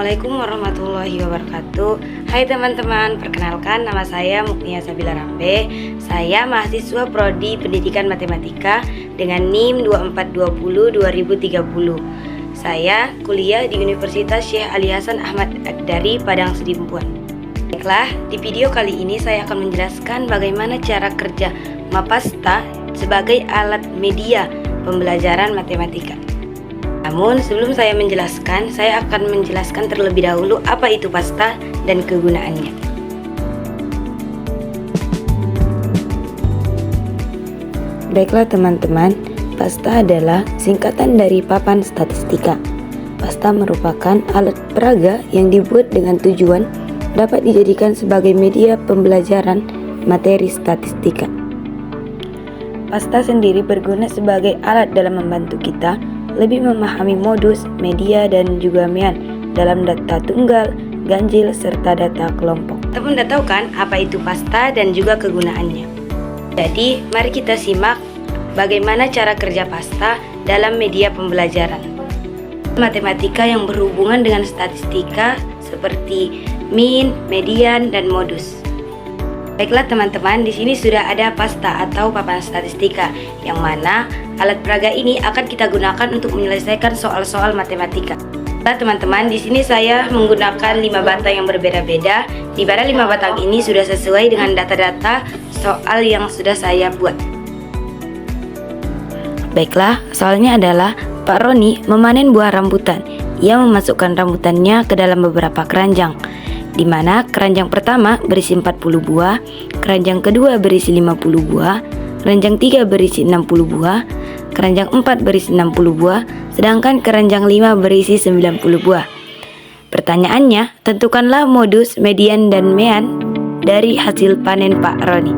Assalamualaikum warahmatullahi wabarakatuh. Hai teman-teman, perkenalkan nama saya Muknia Sabila Rambe. Saya mahasiswa Prodi Pendidikan Matematika dengan NIM 2420-2030. Saya kuliah di Universitas Syekh Ali Hasan Ahmad dari Padang Sidimpuan. Baiklah, di video kali ini saya akan menjelaskan bagaimana cara kerja Mapasta sebagai alat media pembelajaran matematika. Namun sebelum saya menjelaskan, saya akan menjelaskan terlebih dahulu apa itu pasta dan kegunaannya. Baiklah teman-teman, pasta adalah singkatan dari papan statistika. Pasta merupakan alat peraga yang dibuat dengan tujuan dapat dijadikan sebagai media pembelajaran materi statistika. Pasta sendiri berguna sebagai alat dalam membantu kita lebih memahami modus, media, dan juga mean dalam data tunggal, ganjil, serta data kelompok. Teman udah tahu kan apa itu pasta dan juga kegunaannya? Jadi, mari kita simak bagaimana cara kerja pasta dalam media pembelajaran matematika yang berhubungan dengan statistika seperti mean, median, dan modus. Baiklah teman-teman, di sini sudah ada pasta atau papan statistika, yang mana alat peraga ini akan kita gunakan untuk menyelesaikan soal-soal matematika. Nah teman-teman, di sini saya menggunakan 5 batang yang berbeda-beda, di mana 5 batang ini sudah sesuai dengan data-data soal yang sudah saya buat. Baiklah, soalnya adalah Pak Roni memanen buah rambutan. Ia memasukkan rambutannya ke dalam beberapa keranjang, di mana keranjang pertama berisi 40 buah, keranjang kedua berisi 50 buah, keranjang 3 berisi 60 buah, keranjang 4 berisi 60 buah, sedangkan keranjang 5 berisi 90 buah. Pertanyaannya, tentukanlah modus, median, dan mean dari hasil panen Pak Roni.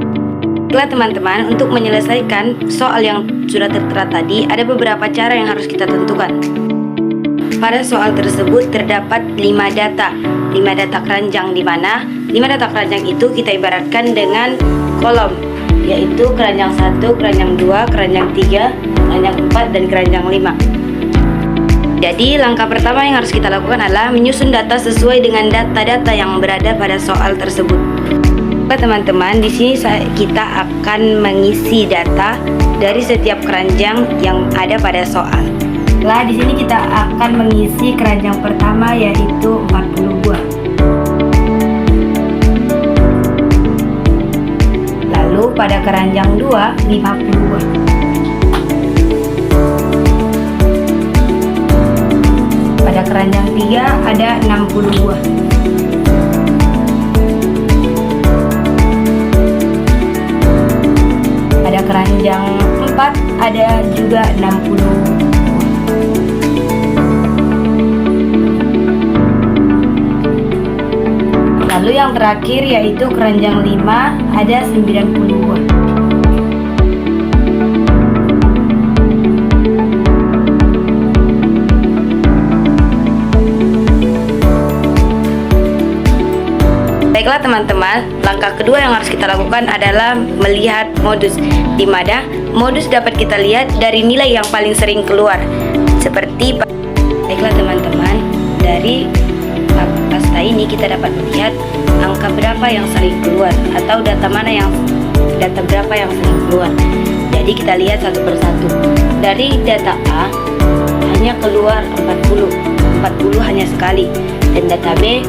Baiklah teman-teman, untuk menyelesaikan soal yang sudah tertera tadi, ada beberapa cara yang harus kita tentukan. Pada soal tersebut terdapat 5 data keranjang, di mana 5 data keranjang itu kita ibaratkan dengan kolom, yaitu keranjang 1, keranjang 2, keranjang 3, keranjang 4, dan keranjang 5. Jadi langkah pertama yang harus kita lakukan adalah menyusun data sesuai dengan data-data yang berada pada soal tersebut. Teman-teman, di sini kita akan mengisi data dari setiap keranjang yang ada pada soal. Nah, di sini kita akan mengisi keranjang pertama, yaitu 40 buah. Lalu pada keranjang 2, 50 buah. Pada keranjang 3 ada 60 buah. Pada keranjang 4 ada juga 60 buah. Lalu yang terakhir yaitu keranjang 5 ada 90 buah. Baiklah teman-teman, langkah kedua yang harus kita lakukan adalah melihat modus, di mana modus dapat kita lihat dari nilai yang paling sering keluar. Baiklah teman-teman, dari pasta ini kita dapat melihat angka berapa yang sering keluar atau data berapa yang sering keluar. Jadi kita lihat satu persatu. Dari data A hanya keluar 40 hanya sekali, dan data B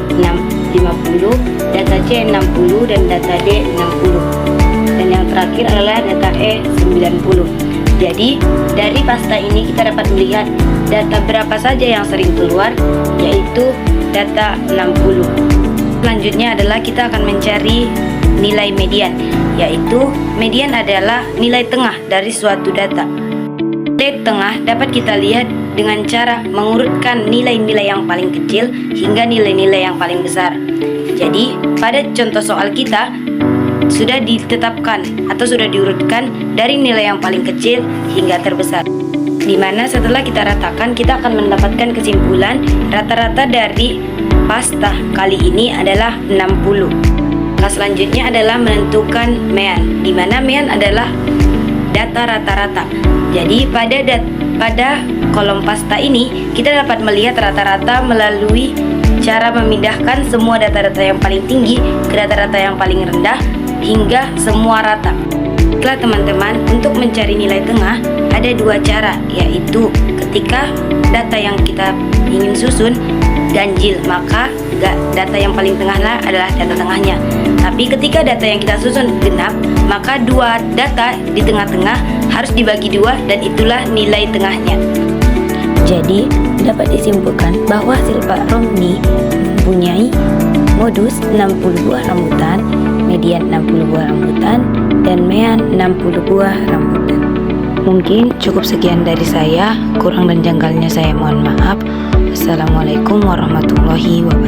50, data C 60, dan data D 60, dan yang terakhir adalah data E 90. Jadi dari pasta ini kita dapat melihat data berapa saja yang sering keluar, yaitu data 60. Selanjutnya adalah kita akan mencari nilai median, yaitu median adalah nilai tengah dari suatu data. Nilai tengah dapat kita lihat dengan cara mengurutkan nilai-nilai yang paling kecil hingga nilai-nilai yang paling besar. Jadi pada contoh soal kita sudah ditetapkan atau sudah diurutkan dari nilai yang paling kecil hingga terbesar, di mana setelah kita ratakan kita akan mendapatkan kesimpulan rata-rata dari pasta kali ini adalah 60. Nah, selanjutnya adalah menentukan mean, di mana mean adalah data rata-rata. Jadi pada kolom pasta ini kita dapat melihat rata-rata melalui cara memindahkan semua data-data yang paling tinggi ke data-data yang paling rendah hingga semua rata. Baiklah teman-teman, untuk mencari nilai tengah ada dua cara, yaitu ketika data yang kita ingin susun ganjil, maka data yang paling tengah adalah data tengahnya. Tapi ketika data yang kita susun genap, maka dua data di tengah-tengah harus dibagi dua dan itulah nilai tengahnya. Jadi dapat disimpulkan bahwa hasil Pak Romli mempunyai modus 60 buah rambutan, median 60 buah rambutan, dan mean 60 buah rambutan. Mungkin cukup sekian dari saya, kurang dan janggalnya saya mohon maaf. Assalamualaikum warahmatullahi wabarakatuh.